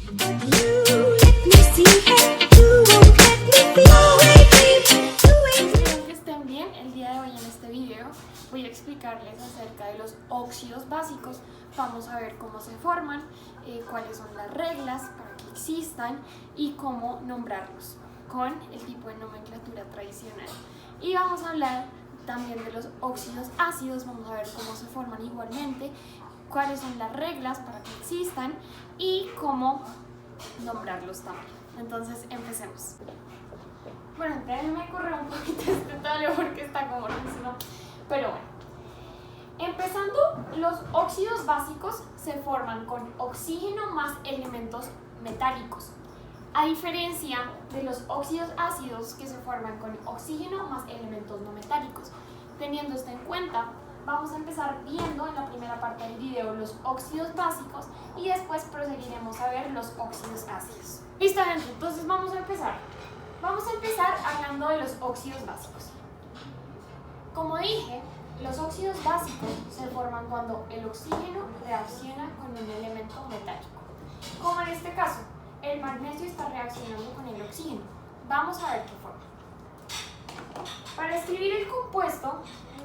Espero que estén bien. El día de hoy en este video voy a explicarles acerca de los óxidos básicos. Vamos a ver cómo se forman, cuáles son las reglas para que existan y cómo nombrarlos con el tipo de nomenclatura tradicional. Y vamos a hablar también de los óxidos ácidos. Vamos a ver cómo se forman igualmente, cuáles son las reglas para que existan y cómo nombrarlos también. Entonces empecemos. Bueno, déjenme correr un poquito este tablero porque está como rarísimo. Pero bueno, empezando, los óxidos básicos se forman con oxígeno más elementos metálicos, a diferencia de los óxidos ácidos que se forman con oxígeno más elementos no metálicos. Teniendo esto en cuenta, vamos a empezar viendo en la primera parte del video los óxidos básicos y después proseguiremos a ver los óxidos ácidos. Listo, gente, entonces vamos a empezar. Vamos a empezar hablando de los óxidos básicos. Como dije, los óxidos básicos se forman cuando el oxígeno reacciona con un elemento metálico. Como en este caso, el magnesio está reaccionando con el oxígeno. Vamos a ver qué forma. Para escribir el compuesto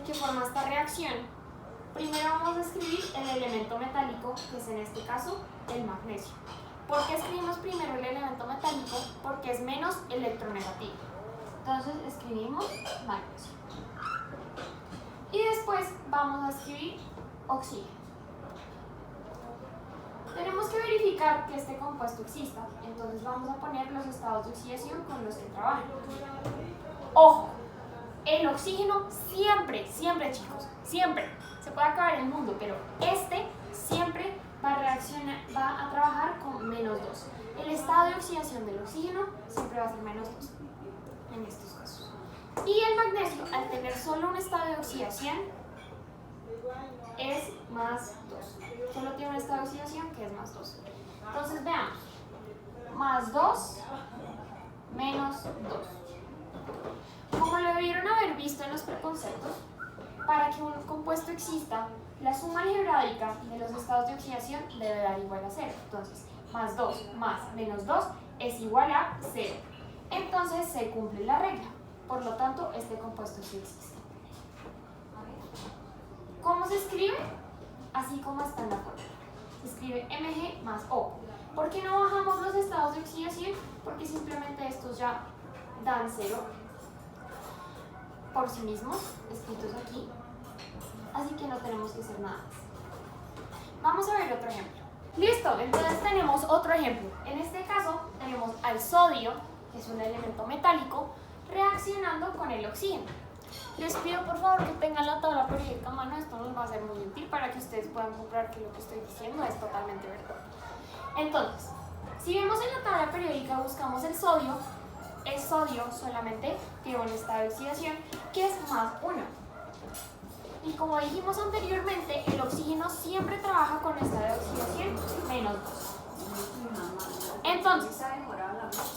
que forma esta reacción, primero vamos a escribir el elemento metálico, que es en este caso el magnesio. ¿Por qué escribimos primero el elemento metálico? Porque es menos electronegativo. Entonces escribimos magnesio. Y después vamos a escribir oxígeno. Tenemos que verificar que este compuesto exista, entonces vamos a poner los estados de oxidación con los que trabajan. Ojo, el oxígeno siempre, chicos, siempre, se puede acabar el mundo, pero este siempre va a trabajar con menos 2. El estado de oxidación del oxígeno siempre va a ser menos 2 en estos casos. Y el magnesio, al tener solo un estado de oxidación, es más 2. Solo tiene un estado de oxidación que es más 2. Entonces veamos. Más 2 menos 2. Como lo debieron haber visto en los preconceptos, para que un compuesto exista, la suma algebraica de los estados de oxidación debe dar igual a 0. Entonces, más 2 más menos 2 es igual a 0. Entonces se cumple la regla. Por lo tanto, este compuesto sí existe. ¿Cómo se escribe? Así como está en la fórmula. Se escribe Mg más O. ¿Por qué no bajamos los estados de oxidación? Porque simplemente estos ya dan 0 por sí mismos, escritos aquí. Así que no tenemos que hacer nada más. Vamos a ver otro ejemplo. Listo, entonces tenemos otro ejemplo. En este caso tenemos al sodio, que es un elemento metálico, reaccionando con el oxígeno. Les pido por favor que tengan la tabla periódica a mano, esto nos va a ser muy útil para que ustedes puedan comprobar que lo que estoy diciendo es totalmente verdad. Entonces, si vemos en la tabla periódica, buscamos el sodio solamente tiene un estado de oxidación que es más 1. Y como dijimos anteriormente, el oxígeno siempre trabaja con estado de oxidación menos 2. Entonces,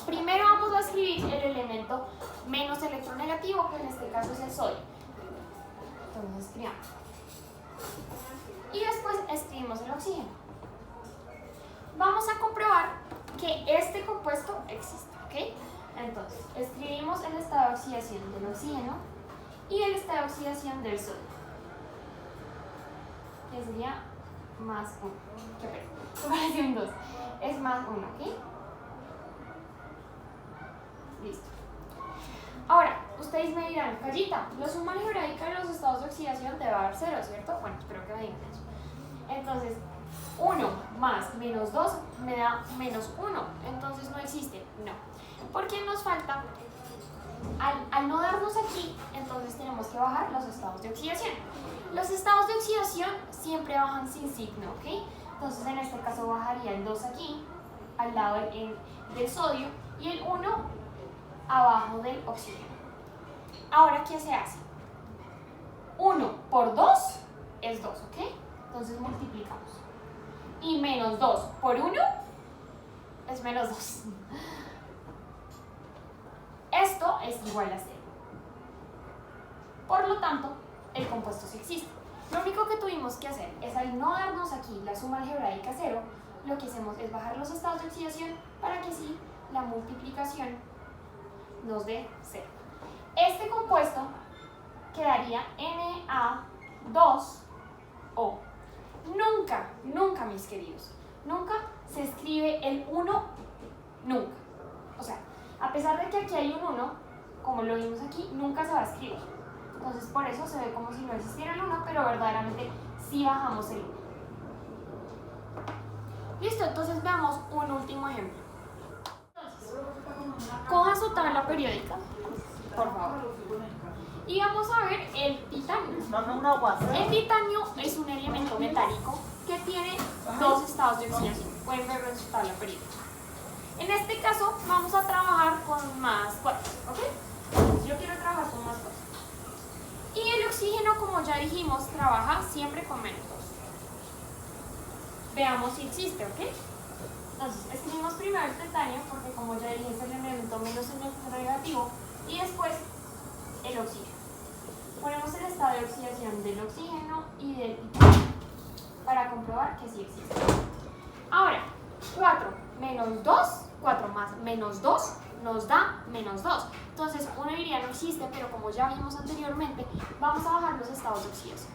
primero vamos a escribir el elemento menos electronegativo, que en este caso es el sodio. Entonces escribamos. Y después escribimos el oxígeno. Vamos a comprobar que este compuesto existe, ¿ok? Entonces, escribimos el estado de oxidación del oxígeno y el estado de oxidación del sodio, que sería más 1. ¿Qué pena? Comparación 2. Es más 1, ¿ok? Listo. Ahora, ustedes me dirán, Callita, la suma algebraica de los estados de oxidación debe dar 0, ¿cierto? Bueno, espero que me digan eso. Entonces, 1 más menos 2 me da menos 1. Entonces no existe. No. Porque nos falta, al no darnos aquí, entonces tenemos que bajar los estados de oxidación. Los estados de oxidación siempre bajan sin signo, ¿ok? Entonces en este caso bajaría el 2 aquí, al lado del sodio, y el 1 abajo del oxígeno. Ahora, ¿qué se hace? 1 por 2 es 2, ¿ok? Entonces multiplicamos. Y menos 2 por 1 es menos 2. Esto es igual a 0. Por lo tanto, el compuesto sí existe. Lo único que tuvimos que hacer es, al no darnos aquí la suma algebraica 0, lo que hacemos es bajar los estados de oxidación para que así la multiplicación nos dé 0. Este compuesto quedaría Na2O. Nunca, nunca, mis queridos, nunca se escribe el 1, nunca. O sea, a pesar de que aquí hay un 1, como lo vimos aquí, nunca se va a escribir. Entonces, por eso se ve como si no existiera el 1, pero verdaderamente sí bajamos el 1. Listo, entonces veamos un último ejemplo. Entonces, coja su tabla periódica, por favor. Y vamos a ver el titanio. El titanio es un elemento metálico que tiene dos estados de oxidación. Pueden verlo en su tabla periódica. En este caso vamos a trabajar con más 4, ¿ok? Entonces, yo quiero trabajar con más 4. Y el oxígeno, como ya dijimos, trabaja siempre con menos 2. Veamos si existe, ¿ok? Entonces, escribimos primero el titanio, porque como ya dije es el elemento menos negativo, y después el oxígeno. Ponemos el estado de oxidación del oxígeno y del titanio para comprobar que sí existe. Ahora, 4 menos 2, 4 más menos 2 nos da menos 2. Entonces, uno diría no existe, pero como ya vimos anteriormente, vamos a bajar los estados de oxidación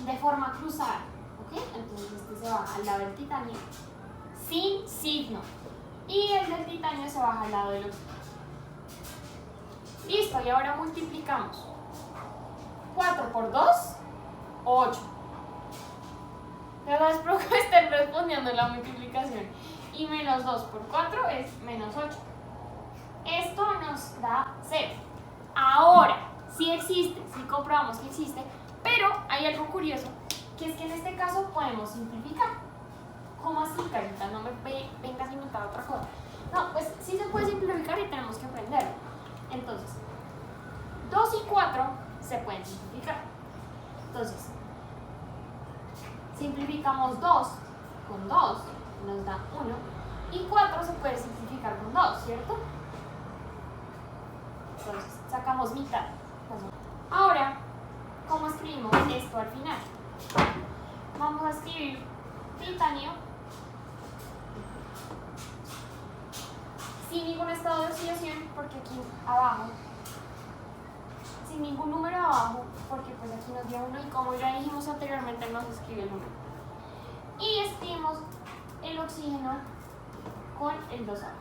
de forma cruzada, ¿ok? Entonces, este se baja al lado del titanio sin signo y el del titanio se baja al lado del oxígeno. Listo, y ahora multiplicamos. 4 por 2, 8. De verdad espero que estén respondiendo la multiplicación. Y menos 2 por 4 es menos 8. Esto nos da 0. Ahora, sí existe, sí comprobamos que existe, pero hay algo curioso, que es que en este caso podemos simplificar. ¿Cómo así, Carita? No me vengas a inventar otra cosa. No, pues sí se puede simplificar y tenemos que aprenderlo. Entonces, 2 y 4 se pueden simplificar. Entonces, simplificamos 2 con 2, nos da 1, y 4 se puede simplificar con 2, ¿cierto? Entonces, sacamos mitad. Ahora, ¿cómo escribimos esto al final? Vamos a escribir titanio sin ningún estado de oxidación, porque aquí abajo, sin ningún número abajo, porque pues aquí nos dio 1 y como ya dijimos anteriormente nos escribe el 1. Y escribimos el oxígeno con el 2 abajo.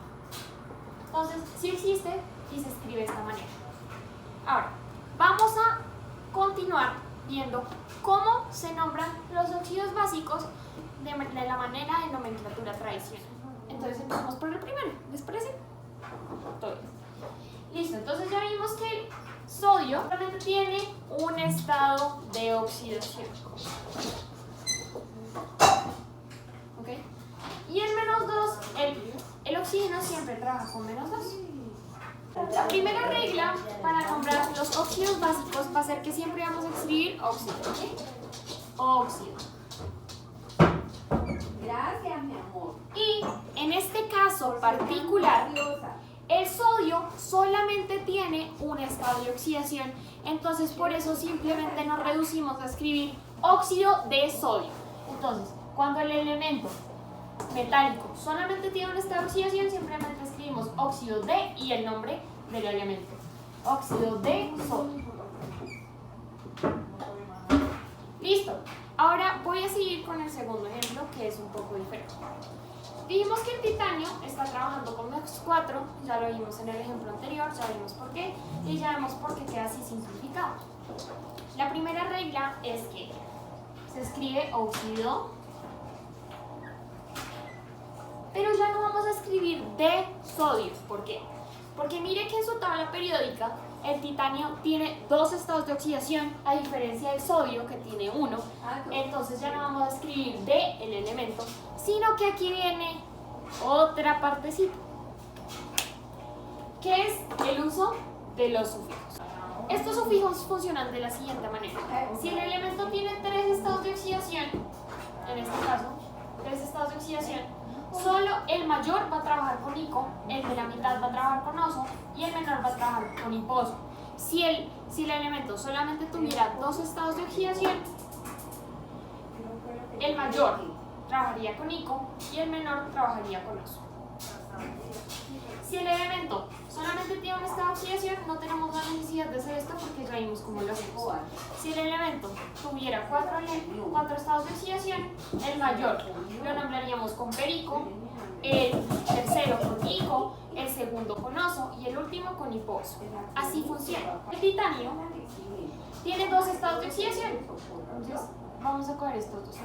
Entonces, sí existe y se escribe de esta manera. Ahora, vamos a continuar viendo cómo se nombran los óxidos básicos de la manera de nomenclatura tradicional. Entonces empezamos por el primero, ¿les parece? Todo bien. Listo, entonces ya vimos que el sodio tiene un estado de oxidación. ¿Ok? Y el menos 2, el oxígeno siempre trabaja con menos 2. La primera regla para nombrar los óxidos básicos va a ser que siempre vamos a escribir óxido, ¿ok? Óxido. Gracias, mi amor. Y en este caso particular, el sodio solamente tiene un estado de oxidación, entonces por eso simplemente nos reducimos a escribir óxido de sodio. Entonces, cuando el elemento metálico solamente tiene un estado de oxidación, simplemente escribimos óxido de y el nombre del elemento. Óxido de sodio. Listo. Ahora voy a seguir con el segundo ejemplo, que es un poco diferente. Dijimos que el titanio está trabajando con menos 4, ya lo vimos en el ejemplo anterior, ya vimos por qué, y ya vemos por qué queda así simplificado. La primera regla es que se escribe óxido, pero ya no vamos a escribir de sodio. ¿Por qué? Porque mire que en su tabla periódica el titanio tiene dos estados de oxidación, a diferencia del sodio que tiene uno. Entonces ya no vamos a escribir de el elemento, sino que aquí viene otra partecita, que es el uso de los sufijos. Estos sufijos funcionan de la siguiente manera. Si el elemento tiene 3 estados de oxidación, en este caso, 3 estados de oxidación, solo el mayor va a trabajar con ico, el de la mitad va a trabajar con oso y el menor va a trabajar con hiposo. Si el elemento solamente tuviera 2 estados de oxidación, el mayor trabajaría con ICO y el menor trabajaría con OSO. Si el elemento solamente tiene un estado de oxidación, no tenemos la necesidad de hacer esto porque ya vimos cómo lo hacemos. Si el elemento tuviera cuatro estados de oxidación, el mayor lo nombraríamos con perico, el tercero con ICO, el segundo con OSO y el último con hiposo. Así funciona. El titanio tiene dos estados de oxidación. Entonces, vamos a coger estos dos.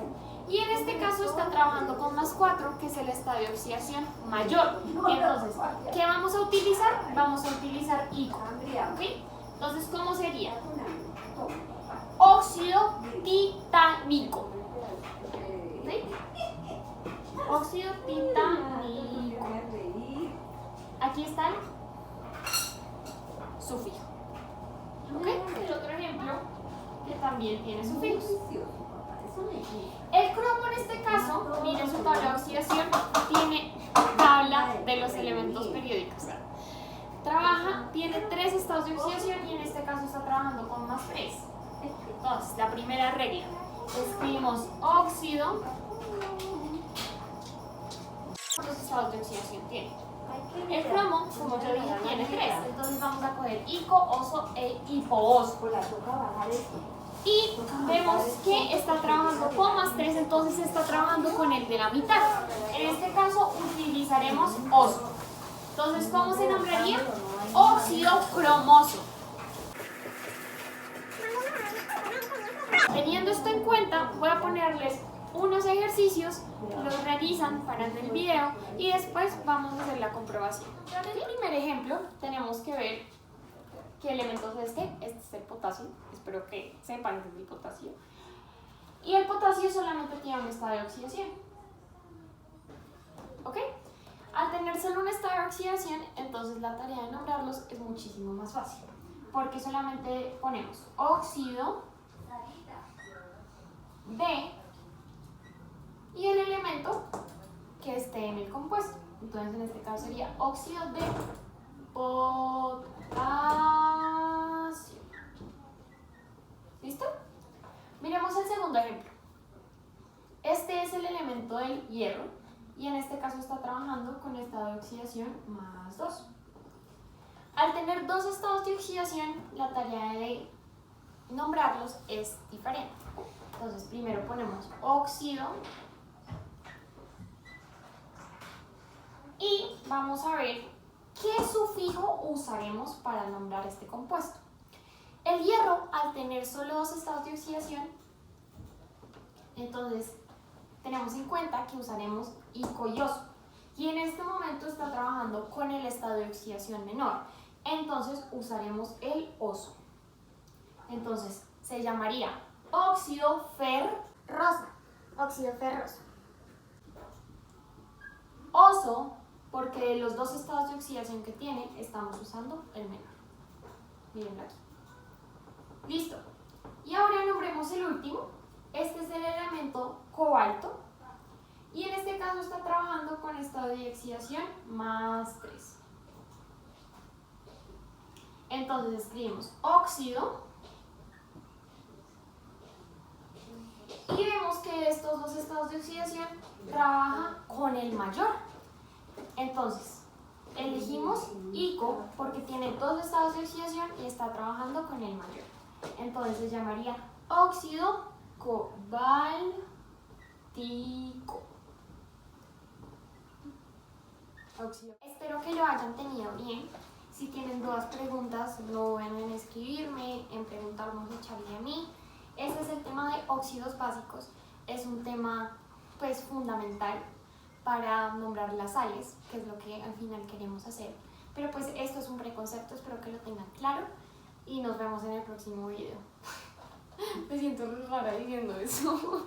Y en este caso está trabajando con +4, que es el estado de oxidación mayor. Entonces, ¿qué vamos a utilizar? Vamos a utilizar ICO. ¿Okay? Entonces, ¿cómo sería? Óxido titánico. ¿Sí? Óxido titánico. Aquí está el sufijo. ¿Ok? El otro ejemplo que también tiene sufijos. El cromo en este caso, miren su tabla de oxidación, tiene tabla de los elementos periódicos. Tiene 3 estados de oxidación y en este caso está trabajando con +3. Entonces, la primera regla, escribimos óxido. ¿Cuántos estados de oxidación tiene? El cromo, como yo dije, tiene 3. Entonces vamos a coger ICO, OSO e hipooso. Y vemos que está trabajando con +3, entonces está trabajando con el de la mitad. En este caso utilizaremos OSO. Entonces, ¿cómo se nombraría? Óxido cromoso. Teniendo esto en cuenta, voy a ponerles unos ejercicios, los realizan, paran el video y después vamos a hacer la comprobación. En el primer ejemplo tenemos que ver qué elementos es este. Este es el potasio, espero que sepan que es el potasio. Y el potasio solamente tiene un estado de oxidación. ¿Ok? Al tener solo un estado de oxidación, entonces la tarea de nombrarlos es muchísimo más fácil. Porque solamente ponemos óxido de y el elemento que esté en el compuesto. Entonces en este caso sería óxido de potasio. ¿Listo? Miremos el segundo ejemplo. Este es el elemento del hierro y en este caso está trabajando con estado de oxidación +2. Al tener 2 estados de oxidación, la tarea de nombrarlos es diferente. Entonces primero ponemos óxido y vamos a ver qué sufijo usaremos para nombrar este compuesto. El hierro, al tener solo 2 estados de oxidación, entonces tenemos en cuenta que usaremos ICO y OSO. Y en este momento está trabajando con el estado de oxidación menor. Entonces usaremos el OSO. Entonces se llamaría óxido ferroso. Óxido ferroso. OSO, porque de los 2 estados de oxidación que tiene, estamos usando el menor. Miren aquí. Listo. Y ahora nombremos el último. Este es el elemento cobalto. Y en este caso está trabajando con estado de oxidación +3. Entonces escribimos óxido. Y vemos que estos 2 estados de oxidación trabajan con el mayor. Entonces, elegimos ICO porque tiene 2 estados de oxidación y está trabajando con el mayor. Entonces se llamaría óxido cobaltico. Espero que lo hayan tenido bien. Si tienen dudas, preguntas, no duden en escribirme, en preguntarnos a Charlie y a mí. Este es el tema de óxidos básicos. Es un tema pues fundamental para nombrar las sales, que es lo que al final queremos hacer. Pero pues esto es un preconcepto, espero que lo tengan claro y nos vemos en el próximo video. Me siento rara diciendo eso.